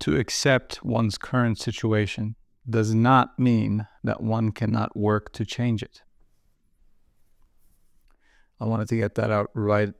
To accept one's current situation does not mean that one cannot work to change it. I wanted to get that out right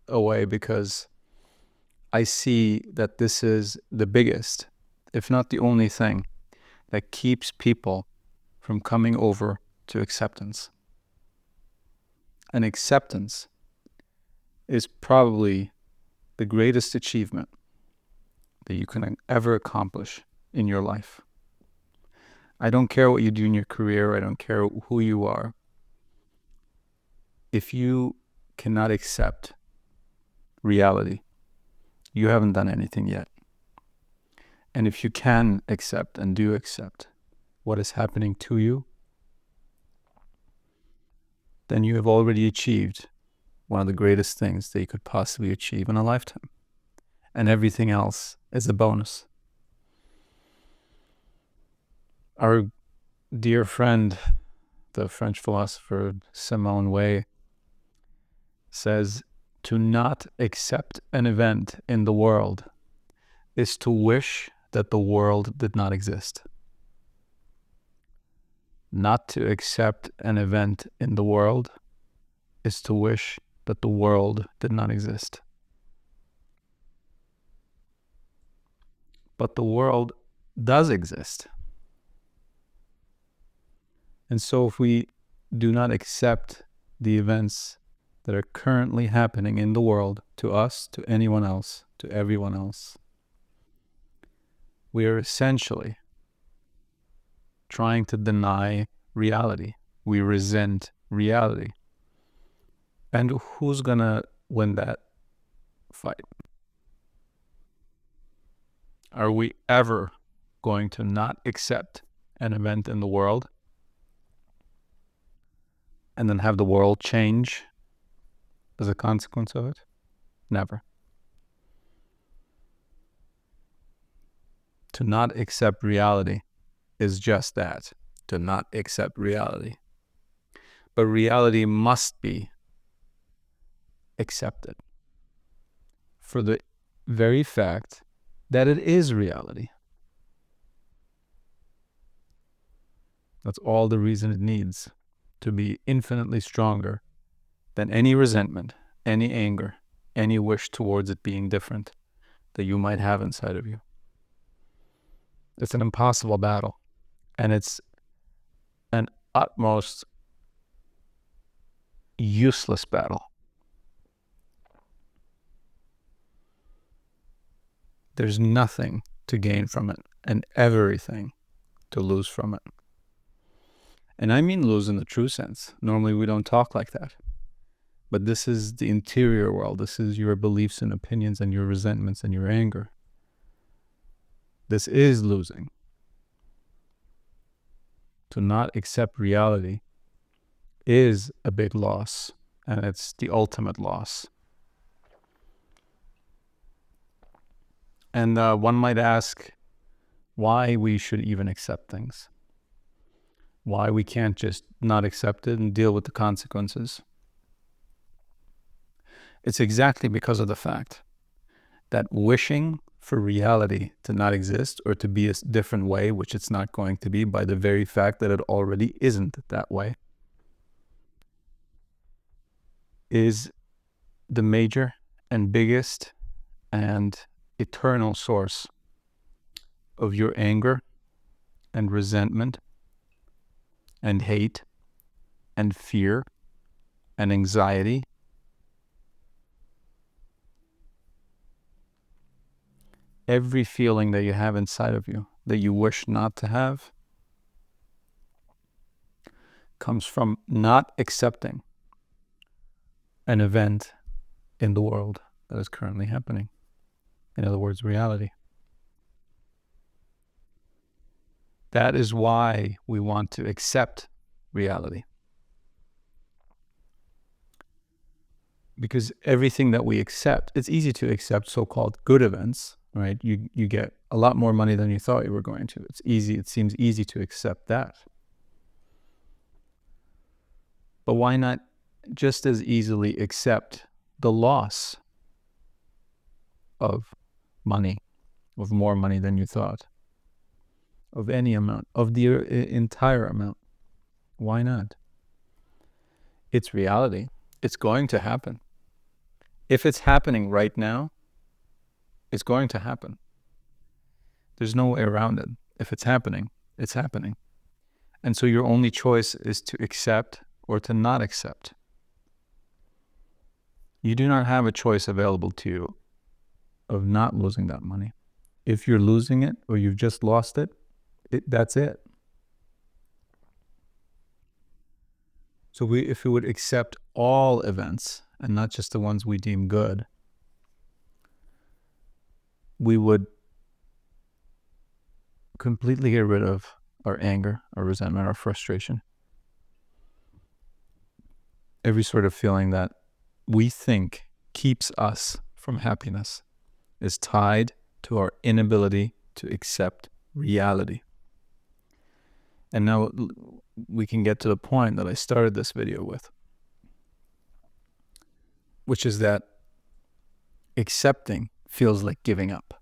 away because I see that this is the biggest, if not the only thing, that keeps people from coming over to acceptance. And acceptance is probably the greatest achievement that you can ever accomplish in your life. I don't care what you do in your career. I don't care who you are. If you cannot accept reality, you haven't done anything yet. And if you can accept and do accept what is happening to you, then you have already achieved one of the greatest things that you could possibly achieve in a lifetime. And everything else is a bonus. Our dear friend, the French philosopher Simone Weil, says, to not accept an event in the world is to wish that the world did not exist. Not to accept an event in the world is to wish that the world did not exist. But the world does exist. And so if we do not accept the events that are currently happening in the world, to us, to anyone else, to everyone else, we are essentially trying to deny reality. We resent reality. And who's gonna win that fight? Are we ever going to not accept an event in the world and then have the world change as a consequence of it? Never. To not accept reality is just that, to not accept reality. But reality must be accepted for the very fact that it is reality. That's all the reason it needs to be infinitely stronger than any resentment, any anger, any wish towards it being different that you might have inside of you. It's an impossible battle, and it's an utmost useless battle. There's nothing to gain from it and everything to lose from it. And I mean lose in the true sense. Normally we don't talk like that. But this is the interior world. This is your beliefs and opinions and your resentments and your anger. This is losing. To not accept reality is a big loss, and it's the ultimate loss. And one might ask why we should even accept things. Why we can't just not accept it and deal with the consequences. It's exactly because of the fact that wishing for reality to not exist or to be a different way, which it's not going to be by the very fact that it already isn't that way, is the major and biggest and eternal source of your anger and resentment and hate and fear and anxiety. Every feeling that you have inside of you that you wish not to have comes from not accepting an event in the world that is currently happening. In other words, reality. That is why we want to accept reality. Because everything that we accept, it's easy to accept so-called good events, right? You get a lot more money than you thought you were going to. It's easy. It seems easy to accept that. But why not just as easily accept the loss of money of more money than you thought, of any amount, of the entire amount. Why not? It's reality. It's going to happen. If it's happening right now, it's going to happen. There's no way around it. If it's happening, it's happening. And so your only choice is to accept or to not accept. You do not have a choice available to you of not losing that money. If you're losing it or you've just lost it, that's it. So if we would accept all events and not just the ones we deem good, we would completely get rid of our anger, our resentment, our frustration. Every sort of feeling that we think keeps us from happiness is tied to our inability to accept reality. And now we can get to the point that I started this video with, which is that accepting feels like giving up.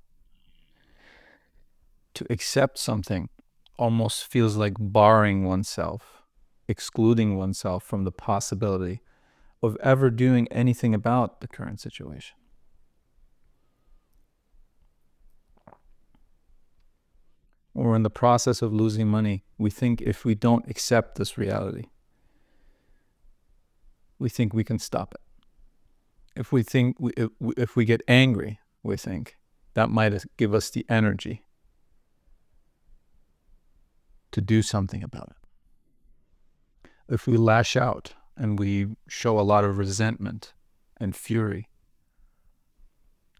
To accept something almost feels like barring oneself, excluding oneself from the possibility of ever doing anything about the current situation. Or in the process of losing money, we think if we don't accept this reality, we think we can stop it. If we get angry, we think that might give us the energy to do something about it. If we lash out and we show a lot of resentment and fury,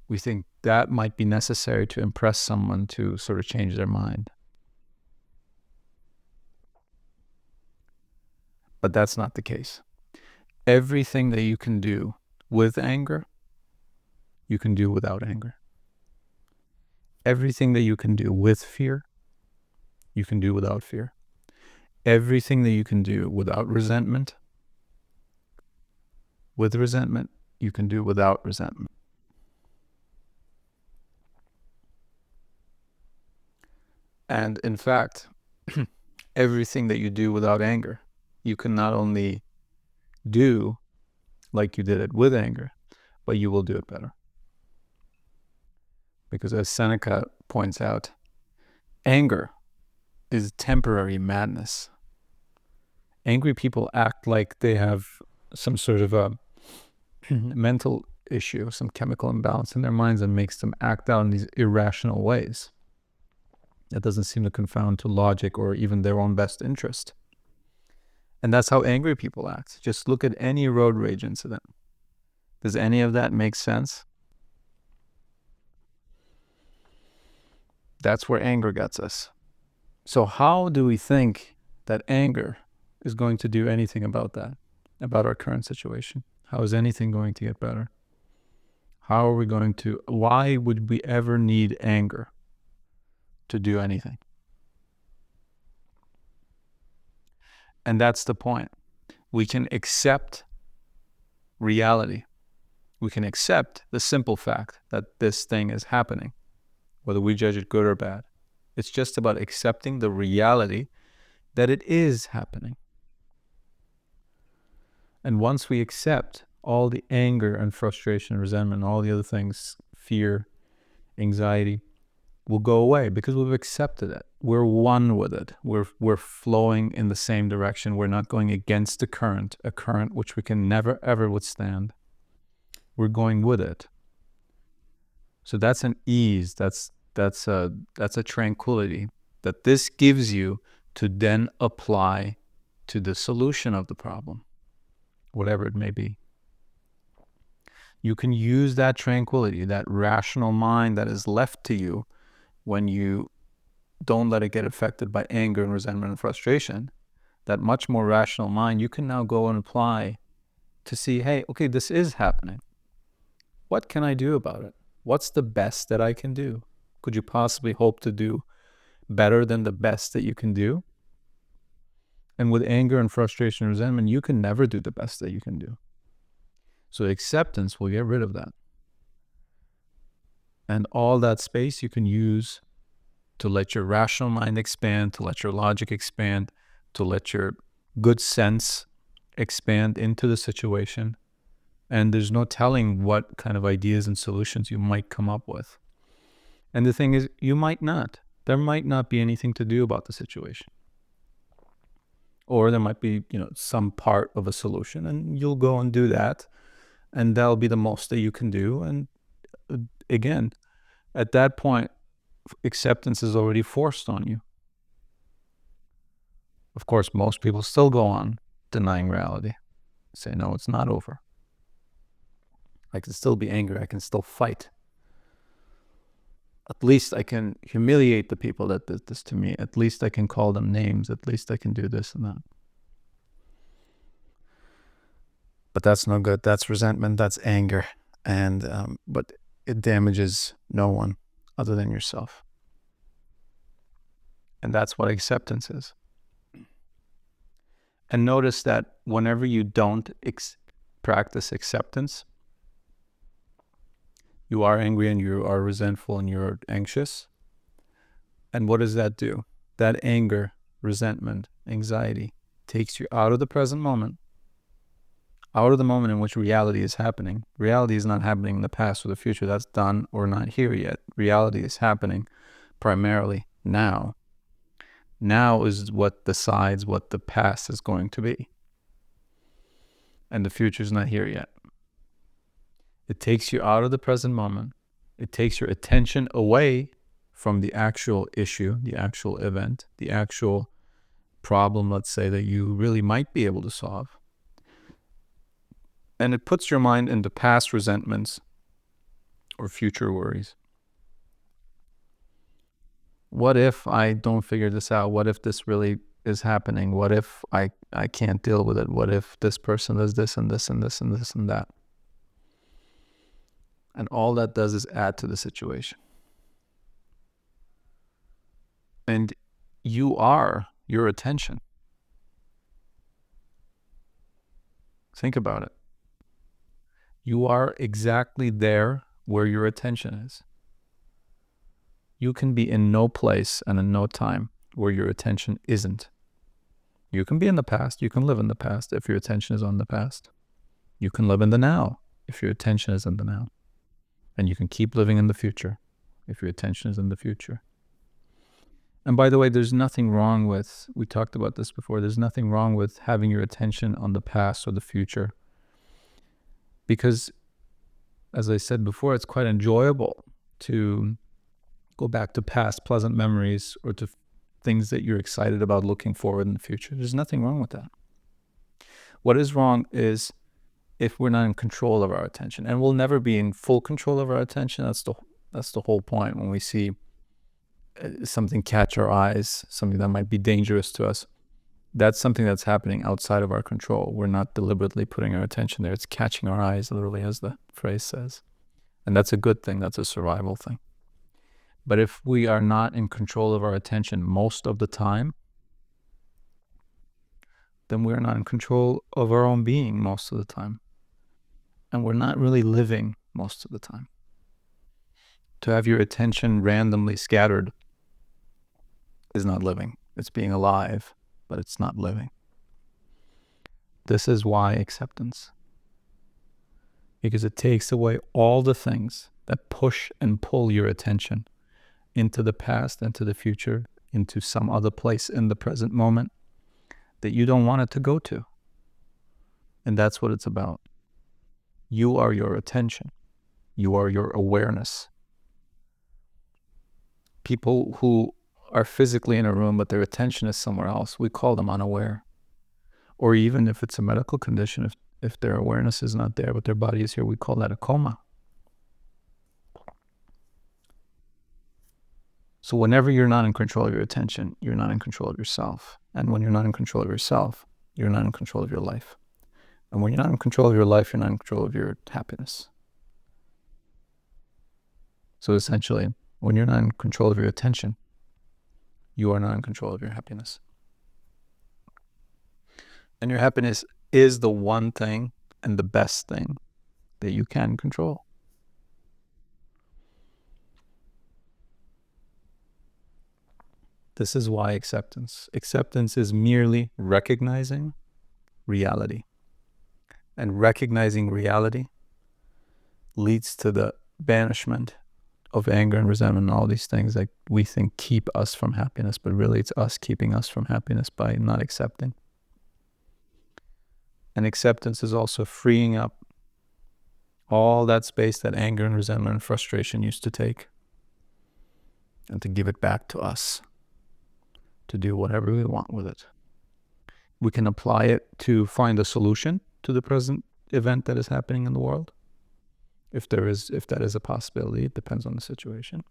we think that might be necessary to impress someone to sort of change their mind. But that's not the case. Everything that you can do with anger, you can do without anger. Everything that you can do with fear, you can do without fear. Everything that you can do without resentment, with resentment, you can do without resentment. And in fact, everything that you do without anger, you can not only do like you did it with anger, but you will do it better. Because as Seneca points out, anger is temporary madness. Angry people act like they have some sort of a mental issue, some chemical imbalance in their minds that makes them act out in these irrational ways. That doesn't seem to confound to logic or even their own best interest. And that's how angry people act. Just look at any road rage incident. Does any of that make sense? That's where anger gets us. So how do we think that anger is going to do anything about that, about our current situation? How is anything going to get better? How are we going to, why would we ever need anger to do anything? And that's the point. We can accept reality. We can accept the simple fact that this thing is happening, whether we judge it good or bad. It's just about accepting the reality that it is happening. And once we accept all the anger and frustration, resentment, all the other things, fear, anxiety, will go away because we've accepted it. We're one with it. We're flowing in the same direction. We're not going against the current, a current which we can never ever withstand. We're going with it. So that's an ease. That's a tranquility that this gives you to then apply to the solution of the problem, whatever it may be. You can use that tranquility, that rational mind that is left to you when you don't let it get affected by anger and resentment and frustration, that much more rational mind, you can now go and apply to see, hey, okay, this is happening. What can I do about it? What's the best that I can do? Could you possibly hope to do better than the best that you can do? And with anger and frustration and resentment, you can never do the best that you can do. So acceptance will get rid of that. And all that space you can use to let your rational mind expand, to let your logic expand, to let your good sense expand into the situation. And there's no telling what kind of ideas and solutions you might come up with. And the thing is, you might not. There might not be anything to do about the situation. Or there might be, some part of a solution, and you'll go and do that. And that'll be the most that you can do. And again, at that point, acceptance is already forced on you. Of course, most people still go on denying reality. Say, no, it's not over. I can still be angry. I can still fight. At least I can humiliate the people that did this to me. At least I can call them names. At least I can do this and that. But that's no good. That's resentment. That's anger. And but it damages no one other than yourself. And that's what acceptance is. And notice that whenever you don't practice acceptance, you are angry and you are resentful and you're anxious. And what does that do? That anger, resentment, anxiety takes you out of the present moment, out of the moment in which reality is happening. Reality is not happening in the past or the future. That's done or not here yet. Reality is happening primarily now. Now is what decides what the past is going to be. And the future is not here yet. It takes you out of the present moment. It takes your attention away from the actual issue, the actual event, the actual problem, let's say, that you really might be able to solve. And it puts your mind into past resentments or future worries. What if I don't figure this out? What if this really is happening? What if I can't deal with it? What if this person does this and this and this and this and that? And all that does is add to the situation. And you are your attention. Think about it. You are exactly there where your attention is. You can be in no place and in no time where your attention isn't. You can be in the past. You can live in the past if your attention is on the past. You can live in the now if your attention is in the now. And you can keep living in the future if your attention is in the future. And by the way, there's nothing wrong with, we talked about this before, there's nothing wrong with having your attention on the past or the future. Because, as I said before, it's quite enjoyable to go back to past pleasant memories or to things that you're excited about looking forward in the future. There's nothing wrong with that. What is wrong is if we're not in control of our attention, and we'll never be in full control of our attention. That's the whole point. When we see something catch our eyes, something that might be dangerous to us, that's something that's happening outside of our control. We're not deliberately putting our attention there. It's catching our eyes, literally, as the phrase says. And that's a good thing. That's a survival thing. But if we are not in control of our attention most of the time, then we're not in control of our own being most of the time. And we're not really living most of the time. To have your attention randomly scattered is not living. It's being alive, but it's not living. This is why acceptance. Because it takes away all the things that push and pull your attention into the past, into the future, into some other place in the present moment that you don't want it to go to. And that's what it's about. You are your attention. You are your awareness. People who are physically in a room, but their attention is somewhere else, we call them unaware. Or even if it's a medical condition, if their awareness is not there, but their body is here, we call that a coma. So whenever you're not in control of your attention, you're not in control of yourself. And when you're not in control of yourself, you're not in control of your life. And when you're not in control of your life, you're not in control of your happiness. So essentially, when you're not in control of your attention, you are not in control of your happiness. And your happiness is the one thing and the best thing that you can control. This is why acceptance. Acceptance is merely recognizing reality. And recognizing reality leads to the banishment of anger and resentment and all these things that we think keep us from happiness, but really it's us keeping us from happiness by not accepting. And acceptance is also freeing up all that space that anger and resentment and frustration used to take, and to give it back to us to do whatever we want with it. We can apply it to find a solution to the present event that is happening in the world, if that is a possibility. It depends on the situation.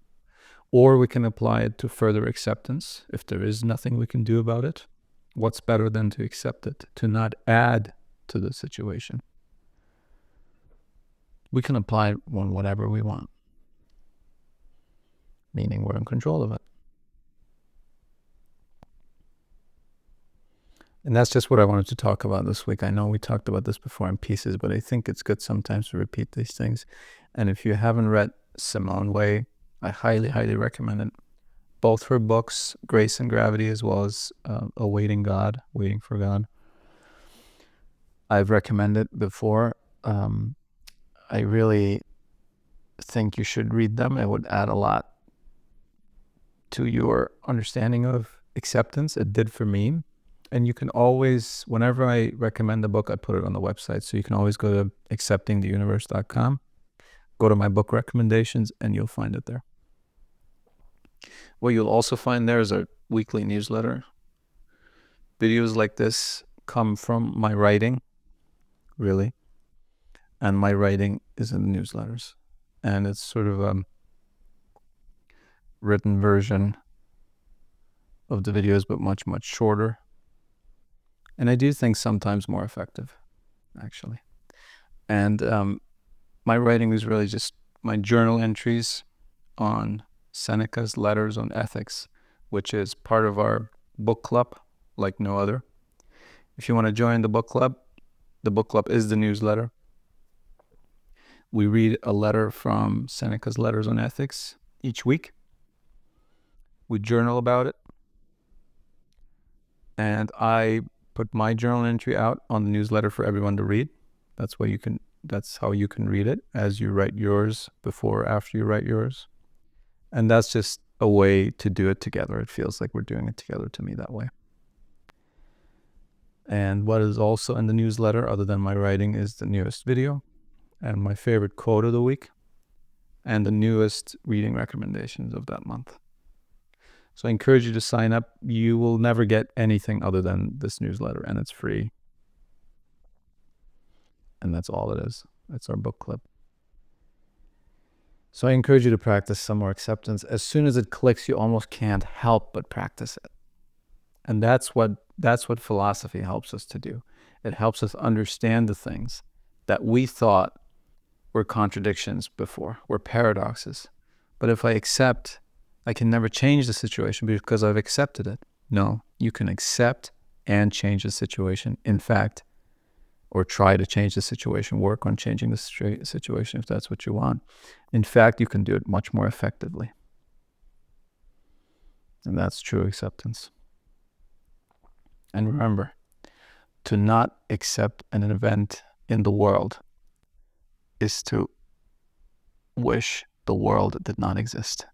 Or we can apply it to further acceptance. If there is nothing we can do about it, what's better than to accept it, to not add to the situation? We can apply it on whatever we want, meaning we're in control of it. And that's just what I wanted to talk about this week. I know we talked about this before in pieces, but I think it's good sometimes to repeat these things. And if you haven't read Simone Weil, I highly, highly recommend it. Both her books, Grace and Gravity, as well as Awaiting God, Waiting for God. I've recommended before. I really think you should read them. It would add a lot to your understanding of acceptance. It did for me. And you can always, whenever I recommend a book, I put it on the website. So you can always go to acceptingtheuniverse.com, go to my book recommendations, and you'll find it there. What you'll also find there is a weekly newsletter. Videos like this come from my writing, really. And my writing is in the newsletters. And it's sort of a written version of the videos, but much, much shorter. And I do think sometimes more effective, actually. And my writing is really just my journal entries on Seneca's Letters on Ethics, which is part of our book club like no other. If you want to join the book club is the newsletter. We read a letter from Seneca's Letters on Ethics each week. We journal about it. And I put my journal entry out on the newsletter for everyone to read. That's how you can read it, as you write yours, before or after you write yours. And that's just a way to do it together. It feels like we're doing it together to me that way. And what is also in the newsletter, other than my writing, is the newest video and my favorite quote of the week and the newest reading recommendations of that month. So I encourage you to sign up. You will never get anything other than this newsletter, and it's free. And that's all it is. It's our book club. So I encourage you to practice some more acceptance. As soon as it clicks, you almost can't help but practice it. And that's what philosophy helps us to do. It helps us understand the things that we thought were contradictions before, were paradoxes. But if I accept, I can never change the situation because I've accepted it. No, you can accept and change the situation. In fact, or try to change the situation, work on changing the situation if that's what you want. In fact, you can do it much more effectively. And that's true acceptance. And remember, to not accept an event in the world is to wish the world did not exist.